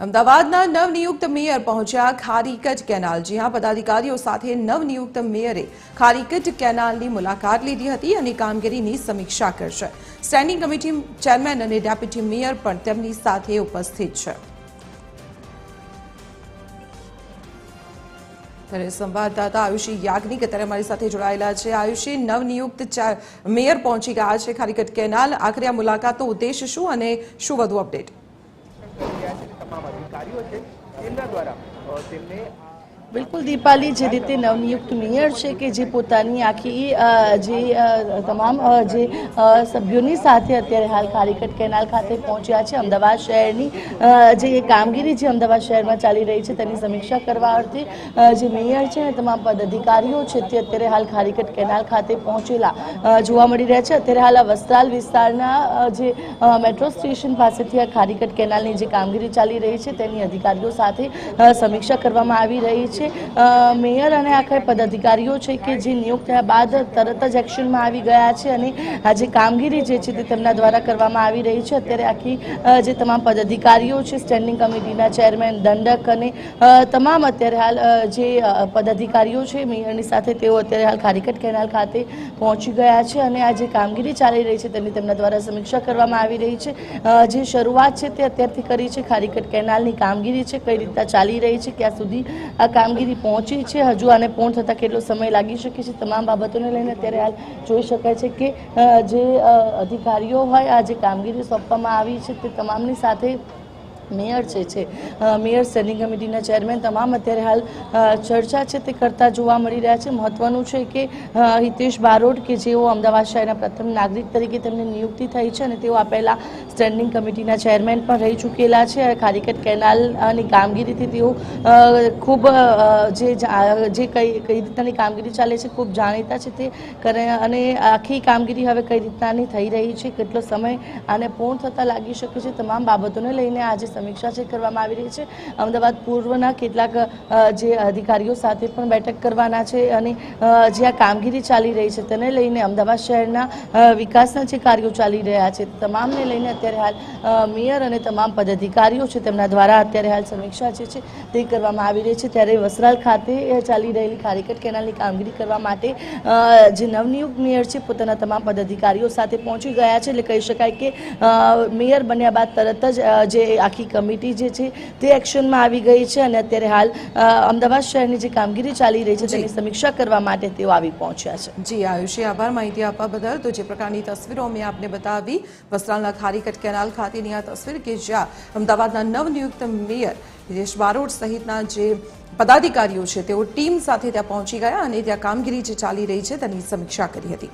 અમદાવાદના નવનિયુક્ત મેયર પહોંચ્યા ખારીકટ કેનાલ। જી હા, પદાધિકારીઓ સાથે નવનિયુક્ત મેયરે ખારીકટ કેનાલની મુલાકાત લીધી હતી અને કામગીરીની સમીક્ષા કરશે। સ્ટેન્ડિંગ કમિટી ચેરમેન અને ડેપ્યુટી મેયર પણ તેમની સાથે ઉપસ્થિત છે। ત્યારે સંવાદદાતા આયુષી યાજ્ઞિક અત્યારે અમારી સાથે જોડાયેલા છે। આયુષી, નવનિયુક્ત મેયર પહોંચી ગયા છે ખારીકટ કેનાલ। આખરે આ મુલાકાતનો ઉદ્દેશ શું અને શું વધુ અપડેટ? बिल्कुल दीपाली, जे रीते नवनियुक्त मेयर है कि जे पोतानी आखी जे तमाम जे सभ्योनी साथे अत्यारे हाल खारीकट केनाल खाते पहुंच्या छे। अमदावाद शहेरनी जे कामगीरी जे अमदावाद शहर में चाली रही है तेनी समीक्षा करवा अर्थे जे मेयर है तमाम पदाधिकारीओ छे ते अत्यारे हाल खारीकट केनाल खाते पहुंचेला जोवा मळी रह्या छे। अत्यारे हाल वस्त्राल विस्तारना जे मेट्रो स्टेशन पासेथी आ खारीकट केनालनी जे कामगीरी चाली रही है तेनी अधिकारीओ साथे समीक्षा करवामां आवी रही है। मेयर और आखा पदाधिकारीओ के जे नियुक्त थया बाद तरत ज एक्शन में आवी गया है अने आज कामगीरी जे छे ते तेमना द्वारा करवामां आवी रही है। अत्यारे आखी जे तमाम पदाधिकारीओ छे, स्टेन्डिंग कमिटीना चेरमेन, दंडक अने तमाम अत्यारे हाल जे पदाधिकारीओ छे मेयरनी साथे तेओ अत्यारे हाल खारीकट केनाल खाते पहोंची गया है अने आज कामगीरी चाली रही है तेनी तेमना द्वारा समीक्षा करवामां आवी रही है। जे शरूआत छे ते अत्यारथी करी छे खारीकट केनालनी कामगीरी छे कई रीते चाली रही है, क्यां सुधी आ कामगीरी पहुंची है, हजू आने पूर्ण थता केटलो समय लागी शके छे, तमाम बाबतोने लईने अत्यारे हाल जोई शकाय छे के जे अधिकारीओ होय आ जे कामगीरी सोंपवामां आवी छे ते तमामनी साथे मेयर छे मेयर स्टेन्डिंग कमिटीना चेरमेन तमाम अत्यारे हाल चर्चा छे ते करता जोवा मळी रह्या छे। महत्वनुं छे के हितेश बारोट के जेओ अमदावाद शहेरना प्रथम नागरिक तरीके तेमनी नियुक्ति थई छे अने तेओ आ पहेला स्टेन्डिंग कमिटीना चेरमेन पण रही चूकेला छे। खारीकट केनालनी कामगीरीथी तेओ खूब जे कई रीतनी कामगीरी चाले छे खूब जाणीता छे ते करे अने आखी कामगीरी हवे कई रीतनी थई रही छे, केटलो समय आने पूर्ण थता लागी शके छे, तमाम बाबतोने लईने आज समीक्षा छे करवामां आवी रही छे। अमदावाद पूर्वना केटलाक जे अधिकारीओ साथे पण बैठक करवाना छे अने जे आ कामगीरी चाली रही छे तेने लईने अमदावाद शहेरना विकासना जे कार्यो चाली रह्या छे तमामने लईने अत्यारे हाल मेयर अने तमाम पदाधिकारीओ छे तेमना द्वारा अत्यारे हाल समीक्षा जे छे ते करवामां आवी रही छे। त्यारे वस्त्राल खाते चाली रहेली खारीकट केनालनी कामगीरी करवा माटे जे नवनियुक्त मेयर छे पोताना तमाम पदाधिकारीओ साथे पहोंची गया छे। એટલે કહી શકાય કે મેયર બન્યા બાદ તરત જ જે આખી કમિટી જે છે તે એક્શનમાં આવી ગઈ છે અને અત્યારે હાલ અમદાવાદ શહેરની જે કામગીરી ચાલી રહી છે તેની સમીક્ષા કરવા માટે તેઓ આવી પહોંચ્યા છે। જી આયુષી, આભાર માહિતી આપવા બદલ। તો જે પ્રકારની તસવીરો અમે આપને બતાવી વસ્ત્રાલના ખારીકટ કેનાલ ખાતેની આ તસવીર કે જ્યાં અમદાવાદના નવનિયુક્ત મેયર હિતેશ બારોટ સહિતના જે પદાધિકારીઓ છે તેઓ ટીમ સાથે ત્યાં પહોંચી ગયા અને ત્યાં કામગીરી જે ચાલી રહી છે તેની સમીક્ષા કરી હતી।